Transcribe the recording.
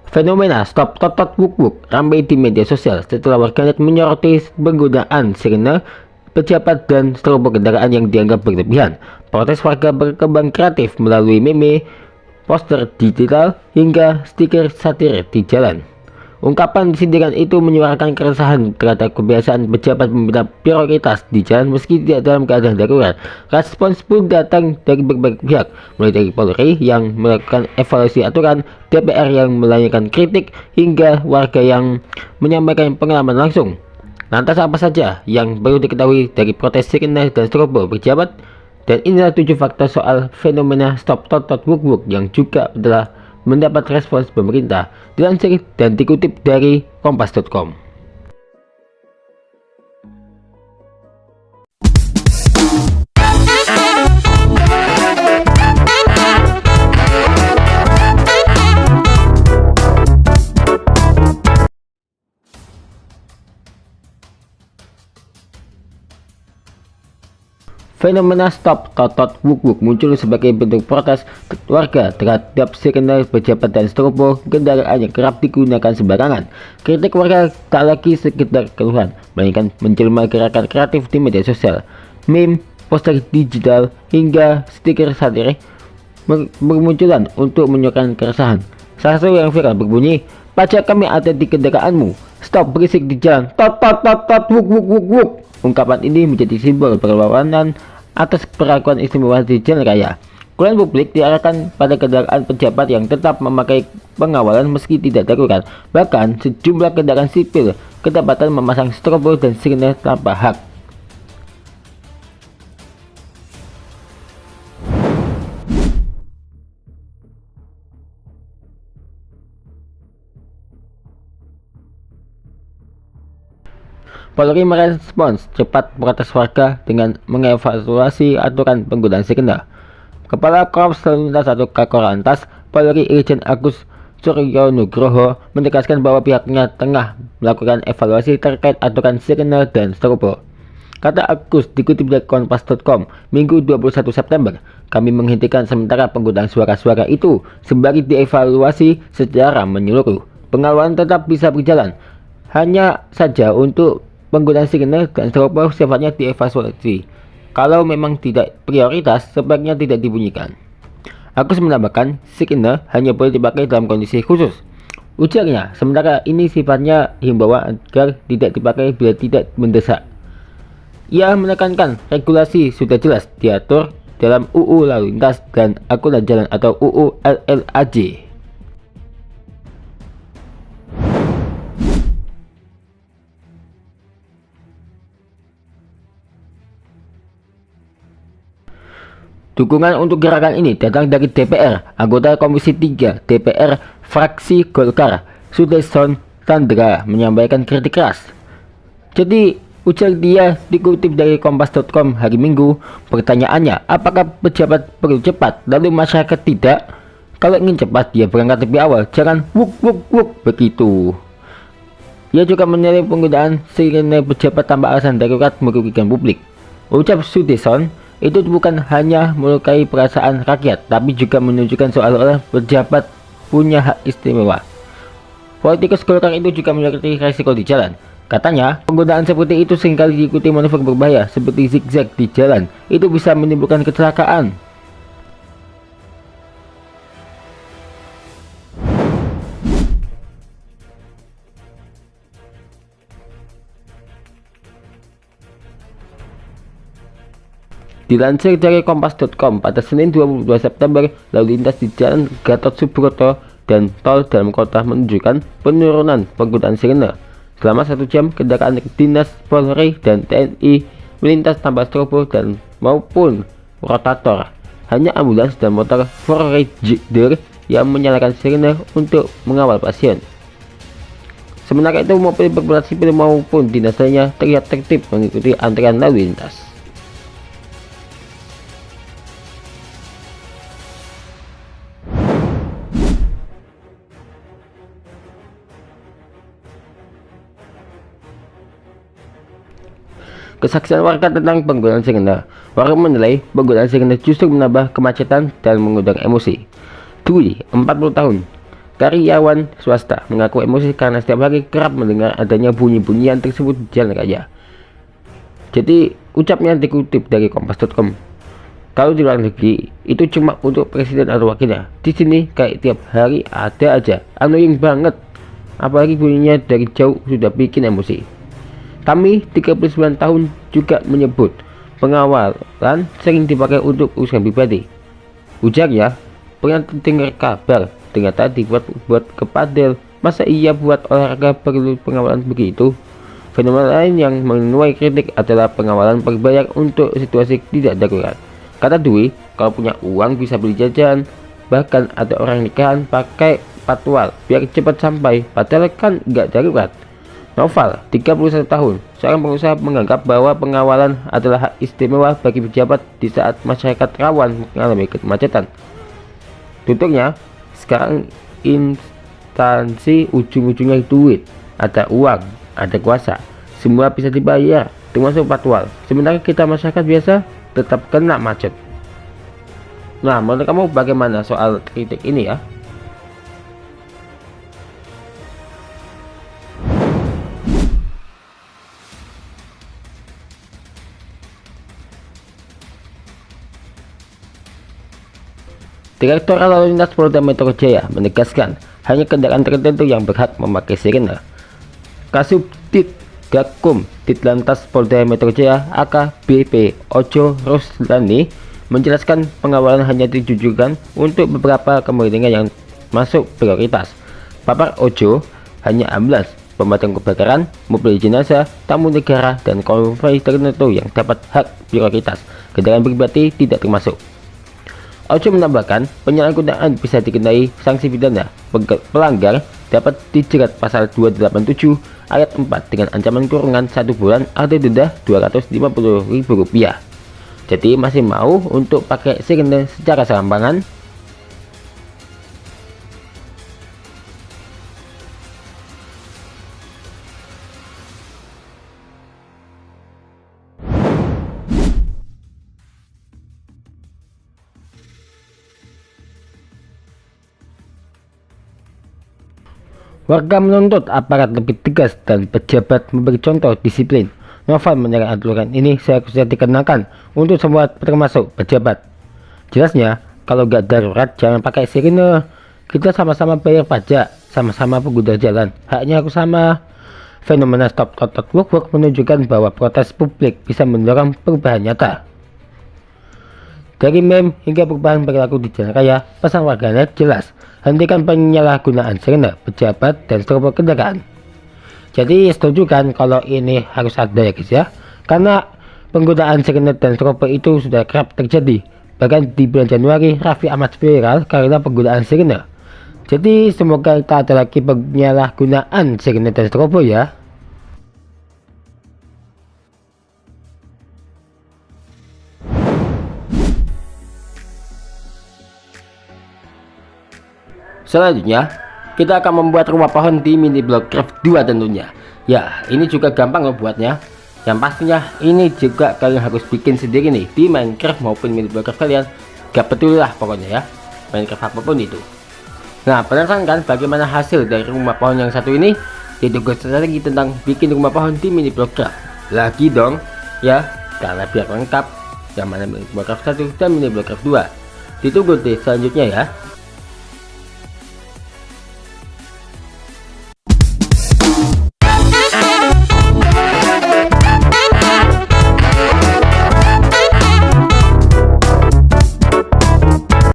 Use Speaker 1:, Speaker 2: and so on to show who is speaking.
Speaker 1: Fenomena stop totot wuk wuk ramai di media sosial setelah warganet menyoroti penggunaan sirene pejabat dan strobo kendaraan yang dianggap berlebihan. Protes warga berkembang kreatif melalui meme, poster digital, hingga stiker satir di jalan. Ungkapan sindiran itu menyuarakan keresahan terhadap kebiasaan pejabat memberikan prioritas di jalan meski tidak dalam keadaan darurat. Respons pun datang dari berbagai pihak, mulai dari Polri yang melakukan evaluasi aturan, DPR yang melayangkan kritik, hingga warga yang menyampaikan pengalaman langsung. Lantas apa saja yang perlu diketahui dari protes sirene dan strobo pejabat? Dan inilah 7 faktor soal fenomena stop totot wuk wuk yang juga telah mendapat respons pemerintah, dilansir dan dikutip dari kompas.com. Fenomena stop totot wuk wuk muncul sebagai bentuk protes warga terhadap sirene pejabat dan strobo kendaraan yang kerap digunakan sembarangan. Kritik warga tak lagi sekedar keluhan, melainkan menjelma gerakan kreatif di media sosial. Meme, poster digital, hingga stiker satir bermunculan untuk menunjukkan keresahan. Salah satu yang viral berbunyi, "Pajak kami ada di kendaraanmu, stop berisik di jalan, tot tot tot tot wuk wuk wuk wuk." Ungkapan ini menjadi simbol perlawanan atas perlakuan istimewa di jalan raya. Keluhan publik diarahkan pada kendaraan pejabat yang tetap memakai pengawalan meski tidak darurat. Bahkan sejumlah kendaraan sipil kedapatan memasang strobo dan sirene tanpa hak. Polri merespons cepat protes warga dengan mengevaluasi aturan penggunaan sirene. Kepala Korps Lalu Lintas atau Kakor Lantas Polri Irjen Agus Suryonugroho menegaskan bahwa pihaknya tengah melakukan evaluasi terkait aturan sirene dan strobo. Kata Agus dikutip dari kompas.com, Minggu 21 September, kami menghentikan sementara penggunaan suara-suara itu sembari dievaluasi secara menyeluruh. Pengawalan tetap bisa berjalan, hanya saja untuk penggunaan sirene dan strobo sifatnya dievaluasi. Kalau memang tidak prioritas, sebaiknya tidak dibunyikan. Agus menambahkan, sirene hanya boleh dipakai dalam kondisi khusus. Ujarnya, sementara ini sifatnya himbauan agar tidak dipakai bila tidak mendesak. Ia menekankan regulasi sudah jelas diatur dalam UU Lalu Lintas dan Angkutan Jalan atau UU LLAJ. Dukungan untuk gerakan ini datang dari DPR. Anggota Komisi 3 DPR fraksi Golkar, Sudesson Tandra, menyampaikan kritik keras. Jadi, ujar dia dikutip dari kompas.com hari Minggu, pertanyaannya, apakah pejabat perlu cepat, lalu masyarakat tidak? Kalau ingin cepat, dia berangkat lebih awal, jangan wuk wuk wuk begitu. Ia juga menilai penggunaan sirene pejabat tanpa alasan darurat merugikan publik. Ucap Sudesson, itu bukan hanya melukai perasaan rakyat, tapi juga menunjukkan seolah-olah pejabat punya hak istimewa. Politikus Golkar itu juga menyoroti resiko di jalan. Katanya, penggunaan seperti itu seringkali diikuti manuver berbahaya seperti zigzag di jalan. Itu bisa menimbulkan kecelakaan. Dilansir dari kompas.com, pada Senin 22 September, lalu lintas di Jalan Gatot Subroto dan tol dalam kota menunjukkan penurunan penggunaan sirene. Selama 1 jam, kendaraan dinas Polri dan TNI melintas tanpa strobo dan maupun rotator. Hanya ambulans dan motor Forrider yang menyalakan sirene untuk mengawal pasien. Sementara itu, mobil berplat sipil maupun dinas lainnya terlihat tertib mengikuti antrian lalu lintas. Kesaksian warga tentang penggunaan sirene. Warga menilai penggunaan sirene justru menambah kemacetan dan mengundang emosi. Dwi, 40 tahun, karyawan swasta mengaku emosi karena setiap hari kerap mendengar adanya bunyi-bunyian tersebut di jalan raya. Jadi ucapnya dikutip dari kompas.com. Kalau di luar negeri itu cuma untuk presiden atau wakilnya. Di sini kayak tiap hari ada aja, annoying banget. Apalagi bunyinya dari jauh sudah bikin emosi. Kami 39 tahun juga menyebut pengawalan sering dipakai untuk urusan pribadi. Ujarnya, pernah dengar kabar ternyata dibuat ke padel. Masa iya buat olahraga perlu pengawalan begitu? Fenomena lain yang menuai kritik adalah pengawalan berbayar untuk situasi tidak darurat. Kata Dwi, kalau punya uang bisa beli jajan. Bahkan ada orang nikahan pakai patwal biar cepat sampai, padahal kan nggak darurat. Noval, 31 tahun, seorang pengusaha menganggap bahwa pengawalan adalah hak istimewa bagi pejabat di saat masyarakat rawan mengalami kemacetan. Tuturnya, sekarang instansi ujung-ujungnya duit, ada uang, ada kuasa, semua bisa dibayar, termasuk patwal. Sementara kita masyarakat biasa tetap kena macet. Nah, menurut kamu bagaimana soal kritik ini ya? Direktur Lalu Lintas Polda Metro Jaya menegaskan hanya kendaraan tertentu yang berhak memakai sirene. Kasubdit Gakum Ditlantas Polda Metro Jaya AKBP Ojo Roslani menjelaskan pengawalan hanya ditujukan untuk beberapa kepentingan yang masuk prioritas. Papar Ojo hanya ambulans, pemadam kebakaran, mobil jenazah, tamu negara, dan konvoi tertentu yang dapat hak prioritas. Kendaraan pribadi tidak termasuk. Ojo menambahkan, penyalahgunaan bisa dikenai sanksi pidana. Pelanggar dapat dijerat pasal 287 ayat 4 dengan ancaman kurungan 1 bulan atau denda Rp250.000. Jadi masih mau untuk pakai sirene secara serampangan? Warga menuntut aparat lebih tegas dan pejabat memberi contoh disiplin. Novel menyerang aturan ini seharusnya dikenakan untuk semua termasuk pejabat. Jelasnya, kalau gak darurat jangan pakai sirene. Kita sama-sama bayar pajak, sama-sama pengguna jalan, haknya harus sama. Fenomena stop totot work menunjukkan bahwa protes publik bisa mendorong perubahan nyata. Dari meme hingga perubahan perilaku di jalan raya, pesan warganet jelas, hentikan penyalahgunaan sirene, pejabat, dan strobo kendaraan. Jadi setuju kan kalau ini harus ada ya guys ya, karena penggunaan sirene dan strobo itu sudah kerap terjadi. Bahkan di bulan Januari, Raffi Ahmad viral karena penggunaan sirene. Jadi semoga tak ada lagi penyalahgunaan sirene dan strobo ya. Selanjutnya, kita akan membuat rumah pohon di mini block craft 2 tentunya. Ya, ini juga gampang membuatnya. Yang pastinya ini juga kalian harus bikin sendiri nih di Minecraft maupun mini block craft kalian. Gak betul lah pokoknya ya, Minecraft apapun itu. Nah, penasaran kan bagaimana hasil dari rumah pohon yang satu ini? Ditunggu strategi tentang bikin rumah pohon di mini block craft. Lagi dong, ya, karena biar lengkap yang mana mini block craft 1 dan mini block craft 2. Ditunggu deh selanjutnya ya.